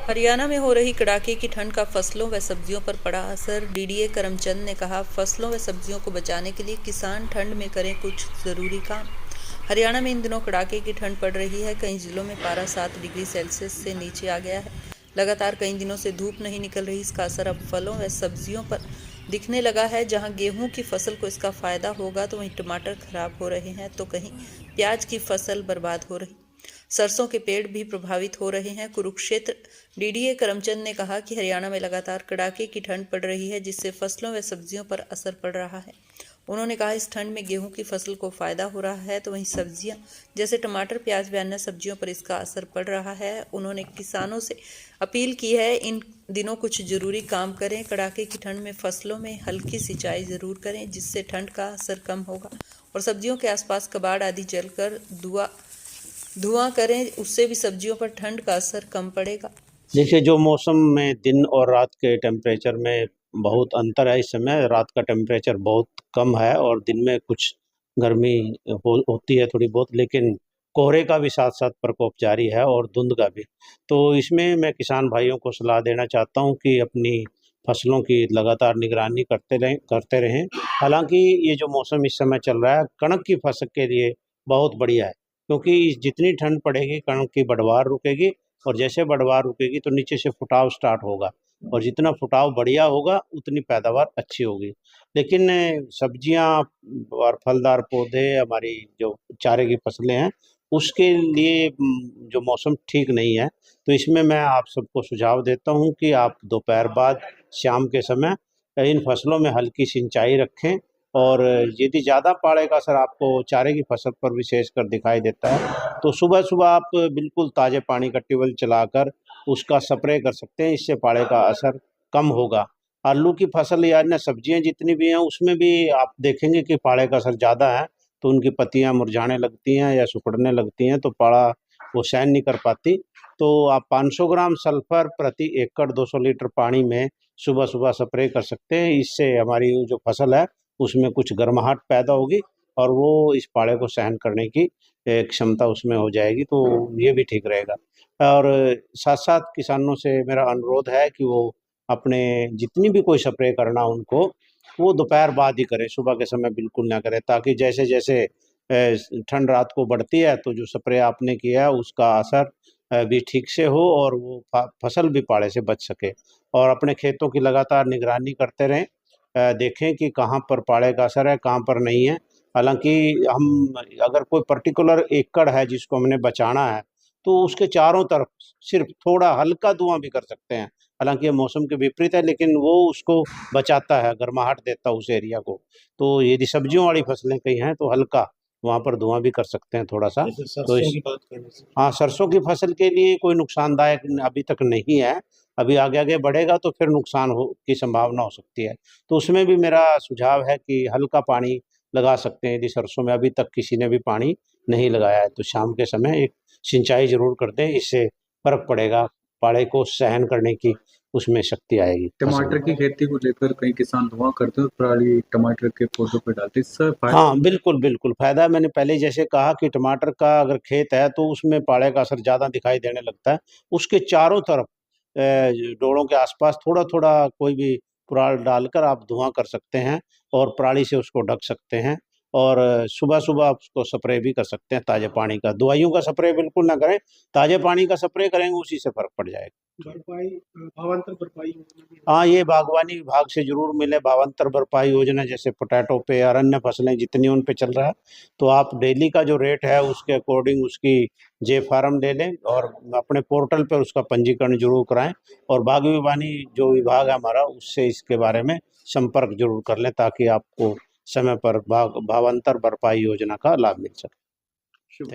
हरियाणा में हो रही कड़ाके की ठंड का फसलों व सब्जियों पर पड़ा असर। डीडीए करमचंद ने कहा, फसलों व सब्जियों को बचाने के लिए किसान ठंड में करें कुछ जरूरी काम। हरियाणा में इन दिनों कड़ाके की ठंड पड़ रही है। कई जिलों में पारा 7 डिग्री सेल्सियस से नीचे आ गया है। लगातार कई दिनों से धूप नहीं निकल रही। इसका असर अब फलों व सब्जियों पर दिखने लगा है। जहां गेहूं की फसल को इसका फायदा होगा तो वहीं टमाटर खराब हो रहे हैं, तो कहीं प्याज की फसल बर्बाद हो रही। सरसों के पेड़ भी प्रभावित हो रहे हैं। कुरुक्षेत्र डीडीए करमचंद ने कहा कि हरियाणा में लगातार कड़ाके की ठंड पड़ रही है, जिससे फसलों व सब्जियों पर असर पड़ रहा है। उन्होंने कहा, इस ठंड में गेहूं की फसल को फायदा हो रहा है, तो वहीं सब्जियां जैसे टमाटर, प्याज व अन्य सब्जियों पर इसका असर पड़ रहा है। उन्होंने किसानों से अपील की है, इन दिनों कुछ जरूरी काम करें। कड़ाके की ठंड में फसलों में हल्की सिंचाई जरूर करें, जिससे ठंड का असर कम होगा। और सब्जियों के आसपास कबाड़ आदि जलकर धुआं करें, उससे भी सब्जियों पर ठंड का असर कम पड़ेगा। देखिए, जो मौसम में दिन और रात के टेम्परेचर में बहुत अंतर है। इस समय रात का टेम्परेचर बहुत कम है और दिन में कुछ गर्मी होती है थोड़ी बहुत, लेकिन कोहरे का भी साथ साथ प्रकोप जारी है और धुंध का भी। तो इसमें मैं किसान भाइयों को सलाह देना चाहता हूं कि अपनी फसलों की लगातार निगरानी करते रहें। हालांकि ये जो मौसम इस समय चल रहा है, कणक की फसल के लिए बहुत बढ़िया है, क्योंकि जितनी ठंड पड़ेगी कणक की बढ़वार रुकेगी, और जैसे बढ़वार रुकेगी तो नीचे से फुटाव स्टार्ट होगा, और जितना फुटाव बढ़िया होगा उतनी पैदावार अच्छी होगी। लेकिन सब्जियां और फलदार पौधे, हमारी जो चारे की फसलें हैं, उसके लिए जो मौसम ठीक नहीं है। तो इसमें मैं आप सबको सुझाव देता हूं कि आप दोपहर बाद, शाम के समय इन फसलों में हल्की सिंचाई रखें। और यदि ज़्यादा पाले का असर आपको चारे की फसल पर विशेषकर दिखाई देता है, तो सुबह सुबह आप बिल्कुल ताज़े पानी का ट्यूबवेल चलाकर उसका स्प्रे कर सकते हैं। इससे पाले का असर कम होगा। आलू की फसल या अन्य सब्जियां जितनी भी हैं, उसमें भी आप देखेंगे कि पाले का असर ज़्यादा है, तो उनकी पत्तियां मुरझाने लगती हैं या सिकुड़ने लगती हैं, तो पाला वो सहन नहीं कर पाती। तो आप 500 ग्राम सल्फर प्रति एकड़ 200 लीटर पानी में सुबह सुबह स्प्रे कर सकते हैं। इससे हमारी जो फसल है उसमें कुछ गर्माहट पैदा होगी और वो इस पाले को सहन करने की क्षमता उसमें हो जाएगी, तो ये भी ठीक रहेगा। और साथ साथ किसानों से मेरा अनुरोध है कि वो अपने जितनी भी कोई स्प्रे करना उनको, वो दोपहर बाद ही करें, सुबह के समय बिल्कुल ना करें, ताकि जैसे जैसे ठंड रात को बढ़ती है तो जो स्प्रे आपने किया है उसका असर भी ठीक से हो और वो फसल भी पाले से बच सके। और अपने खेतों की लगातार निगरानी करते रहें, देखें कि कहाँ पर पाले का असर है, कहाँ पर नहीं है। हालांकि हम अगर कोई पर्टिकुलर एकड़ है जिसको हमने बचाना है, तो उसके चारों तरफ सिर्फ थोड़ा हल्का धुआं भी कर सकते हैं। हालांकि ये मौसम के विपरीत है, लेकिन वो उसको बचाता है, गर्माहट देता है उस एरिया को। तो यदि सब्जियों वाली फसलें कहीं हैं तो हल्का वहाँ पर धुआं भी कर सकते हैं थोड़ा सा। जैसे तो सरसों की बात करें। हाँ, सरसों की फसल के लिए कोई नुकसानदायक अभी तक नहीं है। अभी आगे आगे बढ़ेगा तो फिर नुकसान हो की संभावना हो सकती है। तो उसमें भी मेरा सुझाव है कि हल्का पानी लगा सकते हैं। यदि सरसों में अभी तक किसी ने भी पानी नहीं लगाया है, तो शाम के समय एक सिंचाई जरूर कर दें। इससे फर्क पड़ेगा, पाले को सहन करने की उसमें शक्ति आएगी फसल टमाटर में। की खेती को लेकर कई किसान धुआं करते हैं और पराली टमाटर के पौधों पर डालते हैं। इससे फायदा हाँ, बिल्कुल, बिल्कुल फ़ायदा। मैंने पहले जैसे कहा कि टमाटर का अगर खेत है तो उसमें पाले का असर ज़्यादा दिखाई देने लगता है। उसके चारों तरफ डोरों के आसपास थोड़ा-थोड़ा कोई भी कुराल डालकर आप धुआँ कर सकते हैं और पराली से उसको ढक सकते हैं। और सुबह-सुबह आप उसको स्प्रे भी कर सकते हैं ताज़े पानी का। दवाइयों का स्प्रे बिल्कुल ना करें, ताज़े पानी का स्प्रे करेंगे, उसी से फ़र्क पड़ जाएगा। भरपाई भावांतर भरपाई योजना भी हाँ, ये बागवानी विभाग से ज़रूर मिले। भावांतर भरपाई योजना जैसे पोटैटो पे और अन्य फसलें जितनी उन पे चल रहा है, तो आप डेली का जो रेट है उसके अकॉर्डिंग उसकी जे फार्म ले लें और अपने पोर्टल पर उसका पंजीकरण जरूर कराएं। और बागवानी जो विभाग है हमारा, उससे इसके बारे में संपर्क जरूर कर लें, ताकि आपको समय पर भावांतर भरपाई योजना का लाभ मिल सके।